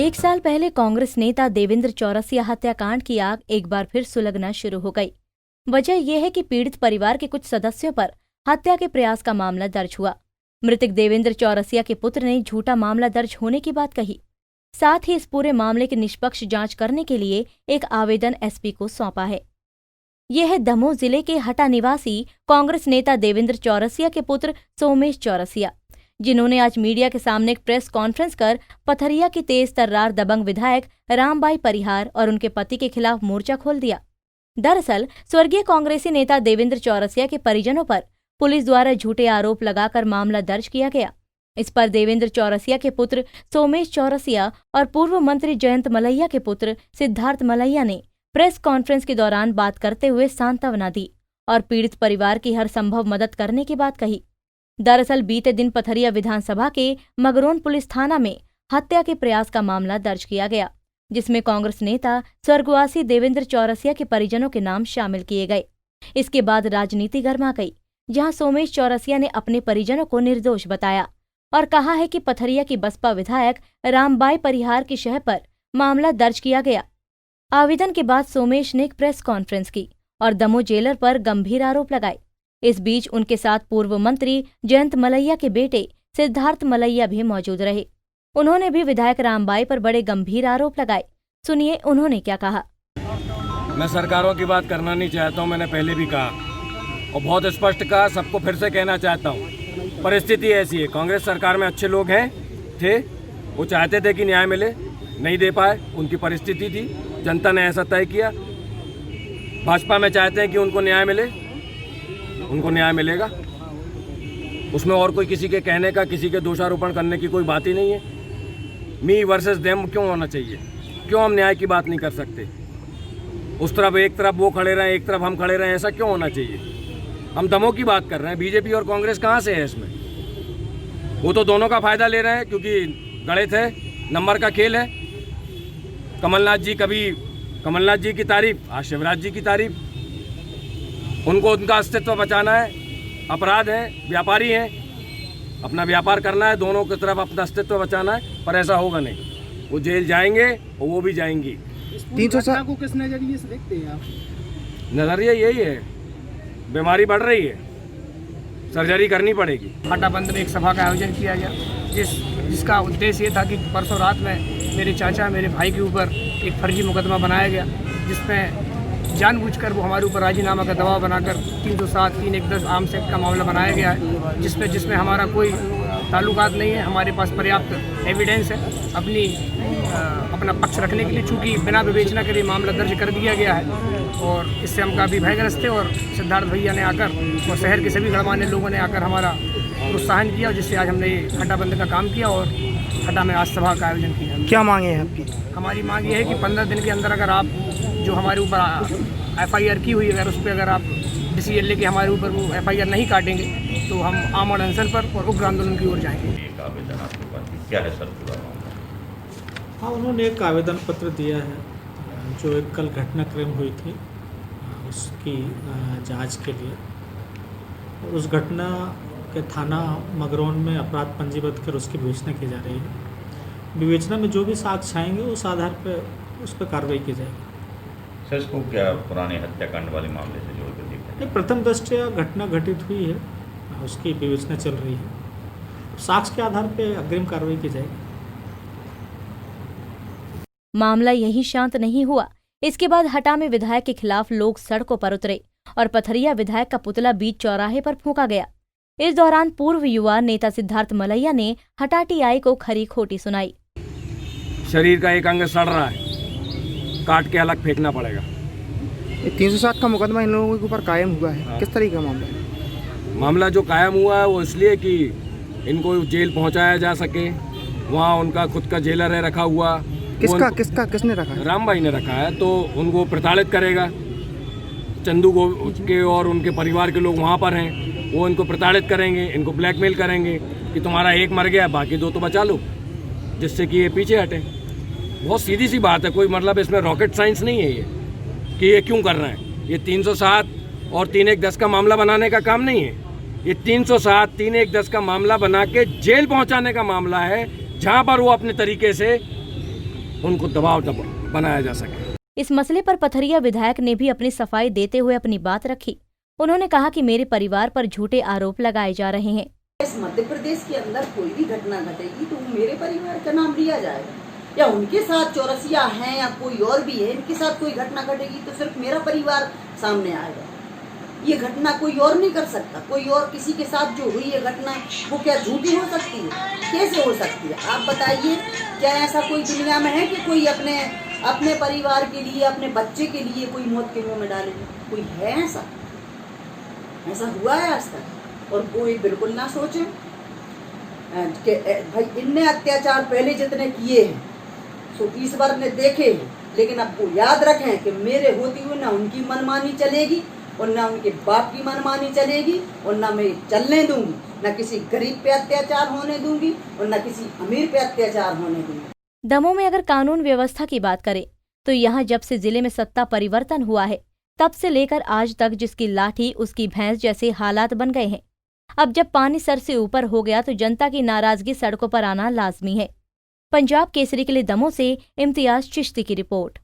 एक साल पहले कांग्रेस नेता देवेंद्र चौरसिया हत्याकांड की आग एक बार फिर सुलगना शुरू हो गई। वजह यह है कि पीड़ित परिवार के कुछ सदस्यों पर हत्या के प्रयास का मामला दर्ज हुआ। मृतक देवेंद्र चौरसिया के पुत्र ने झूठा मामला दर्ज होने की बात कही। साथ ही इस पूरे मामले की निष्पक्ष जांच करने के लिए एक आवेदन एसपी को सौंपा है। यह है दमोह जिले के हटा निवासी कांग्रेस नेता देवेंद्र चौरसिया के पुत्र सोमेश चौरसिया, जिन्होंने आज मीडिया के सामने एक प्रेस कॉन्फ्रेंस कर पथरिया की तेज तर्रार दबंग विधायक रामबाई परिहार और उनके पति के खिलाफ मोर्चा खोल दिया। दरअसल स्वर्गीय कांग्रेसी नेता देवेंद्र चौरसिया के परिजनों पर पुलिस द्वारा झूठे आरोप लगाकर मामला दर्ज किया गया। इस पर देवेंद्र चौरसिया के पुत्र सोमेश चौरसिया और पूर्व मंत्री जयंत मलैया के पुत्र सिद्धार्थ मलैया ने प्रेस कॉन्फ्रेंस के दौरान बात करते हुए सांत्वना दी और पीड़ित परिवार की हर संभव मदद करने की बात कही। दरअसल बीते दिन पथरिया विधानसभा के मगरोन पुलिस थाना में हत्या के प्रयास का मामला दर्ज किया गया, जिसमें कांग्रेस नेता स्वर्गवासी देवेंद्र चौरसिया के परिजनों के नाम शामिल किए गए। इसके बाद राजनीति गर्मा गई, जहां सोमेश चौरसिया ने अपने परिजनों को निर्दोष बताया और कहा है कि पथरिया की बसपा विधायक रामबाई परिहार की शह पर मामला दर्ज किया गया। आवेदन के बाद सोमेश ने एक प्रेस कॉन्फ्रेंस की और दमोह जेलर पर गंभीर आरोप लगाए। इस बीच उनके साथ पूर्व मंत्री जयंत मलैया के बेटे सिद्धार्थ मलैया भी मौजूद रहे। उन्होंने भी विधायक रामबाई पर बड़े गंभीर आरोप लगाए। सुनिए उन्होंने क्या कहा। मैं सरकारों की बात करना नहीं चाहता हूं, मैंने पहले भी कहा और बहुत स्पष्ट कहा, सबको फिर से कहना चाहता हूं। परिस्थिति ऐसी है, कांग्रेस सरकार में अच्छे लोग थे, वो चाहते थे कि न्याय मिले, नहीं दे पाए, उनकी परिस्थिति थी, जनता ने ऐसा तय किया। भाजपा में चाहते हैं कि उनको न्याय मिले, उनको न्याय मिलेगा। उसमें और कोई किसी के कहने का, किसी के दोषारोपण करने की कोई बात ही नहीं है। मी वर्सेस देम क्यों होना चाहिए? क्यों हम न्याय की बात नहीं कर सकते? उस तरफ एक तरफ वो खड़े रहें, एक तरफ हम खड़े रहें, ऐसा क्यों होना चाहिए? हम दमोह की बात कर रहे हैं, बीजेपी और कांग्रेस कहाँ से है इसमें? वो तो दोनों का फायदा ले रहे हैं क्योंकि गणित है, नंबर का खेल है। कमलनाथ जी की तारीफ, आज शिवराज जी की तारीफ। उनको उनका अस्तित्व बचाना है, अपराध है, व्यापारी हैं, अपना व्यापार करना है, दोनों की तरफ अपना अस्तित्व बचाना है, पर ऐसा होगा नहीं। वो जेल जाएंगे और वो भी जाएंगी। 307 को किस नजरिए से देखते हैं आप? नजरिया यही है, बीमारी बढ़ रही है, सर्जरी करनी पड़ेगी। हटाबंद में एक सभा का आयोजन किया गया, जिसका उद्देश्य ये था कि परसों रात में मेरे चाचा, मेरे भाई के ऊपर एक फर्जी मुकदमा बनाया गया, जिसमें जानबूझकर वो हमारे ऊपर राजीनामा का दबाव बनाकर 307, 310 आर्म्स एक्ट का मामला बनाया गया है, जिसमें हमारा कोई ताल्लुकात नहीं है। हमारे पास पर्याप्त एविडेंस है अपना पक्ष रखने के लिए, चूँकि बिना विवेचना के लिए मामला दर्ज कर दिया गया है और इससे हम काफ़ी भयग्रस्त थे। और सिद्धार्थ भैया ने आकर और शहर के सभी गणमान्य लोगों ने आकर हमारा प्रोत्साहन किया, जिससे आज हमने हटाबंद का काम किया और हटा में आज सभा का आयोजन किया। क्या मांगे हैं आपकी? हमारी मांग ये है कि 15 दिन के अंदर अगर आप जो हमारे ऊपर FIR की हुई, अगर उस पर अगर आप डिसीजन लेके हमारे ऊपर वो FIR नहीं काटेंगे तो हम आमरण अनशन पर और उग्र आंदोलन की ओर जाएंगे। एक आवेदन आपके पास क्या है सर पूरा मामला? हाँ, उन्होंने एक आवेदन पत्र दिया है, जो एक कल घटनाक्रम हुई थी उसकी जांच के लिए। और उस घटना के थाना मगरौन में अपराध पंजीबद्ध कर उसकी विवेचना की जा रही है। विवेचना में जो भी साक्ष्य आएंगे उस आधार पर उस पर कार्रवाई की जाएगी। सर, इसको क्या पुराने हत्याकांड वाले मामले से जोड़कर देखा है? प्रथम दृष्टया घटना घटित हुई है, उसकी विवेचना चल रही है, साक्ष्य के आधार पर अग्रिम कार्रवाई की जाएगी। मामला यहीं शांत नहीं हुआ। इसके बाद हटा में विधायक के खिलाफ लोग सड़कों पर उतरे और पथरिया विधायक का पुतला बीच चौराहे पर फूंका गया। इस दौरान पूर्व युवा नेता सिद्धार्थ मलैया ने हटा टीआई को खरी खोटी सुनाई। शरीर का एक अंग सड़ रहा है, काट के अलग फेंकना पड़ेगा। 307 का मुकदमा इन लोगों के ऊपर कायम हुआ है। हाँ। किस तरीके का मामला है? मामला जो कायम हुआ है वो इसलिए कि इनको जेल पहुंचाया जा सके। वहाँ उनका खुद का जेलर है रखा हुआ। किसने रखा है? रामबाई ने रखा है, तो उनको प्रताड़ित करेगा। चंदू के और उनके परिवार के लोग वहाँ पर हैं, वो इनको प्रताड़ित करेंगे, इनको ब्लैकमेल करेंगे कि तुम्हारा एक मर गया, बाकी 2 तो बचा लो, जिससे कि ये पीछे हटे। बहुत सीधी सी बात है, कोई मतलब इसमें रॉकेट साइंस नहीं है ये कि ये क्यों कर रहे हैं। ये 307 और 3-1-10 का मामला बनाने का काम नहीं है। ये 307, 3-1-10 का मामला बना के जेल पहुँचाने का मामला है, जहाँ पर वो अपने तरीके से उनको दबाव बनाया जा सके। इस मसले पर पथरिया विधायक ने भी अपनी सफाई देते हुए अपनी बात रखी। उन्होंने कहा कि मेरे परिवार पर झूठे आरोप लगाए जा रहे हैं। इस मध्य प्रदेश के अंदर कोई भी घटना घटेगी तो मेरे परिवार का नाम लिया जाएगा, या उनके साथ चौरसिया हैं या कोई और भी है, इनके साथ कोई घटना घटेगी तो सिर्फ मेरा परिवार सामने आएगा। ये घटना कोई और नहीं कर सकता। कोई और किसी के साथ जो हुई ये घटना वो क्या झूठी हो सकती है? कैसे हो सकती है? आप बताइए, क्या ऐसा कोई दुनिया में है कि कोई अपने परिवार के लिए, अपने बच्चे के लिए कोई मौत के मुंह में डालेगी? कोई है ऐसा? ऐसा हुआ है आज तक? और कोई बिल्कुल ना सोचे कि भाई इनने अत्याचार पहले जितने किए हैं सो इस बार ने देखे हैं, लेकिन अब वो याद रखें कि मेरे होती हुए ना उनकी मनमानी चलेगी और ना उनके बाप की मनमानी चलेगी, और ना मैं चलने दूंगी, ना किसी गरीब पे अत्याचार होने दूंगी और ना किसी अमीर पे अत्याचार होने दूंगी। दमोह में अगर कानून व्यवस्था की बात करें तो यहाँ जब से जिले में सत्ता परिवर्तन हुआ है तब से लेकर आज तक जिसकी लाठी उसकी भैंस जैसे हालात बन गए हैं। अब जब पानी सर से ऊपर हो गया तो जनता की नाराजगी सड़कों पर आना लाजमी है। पंजाब केसरी के लिए दमोह से इम्तियाज चिश्ती की रिपोर्ट।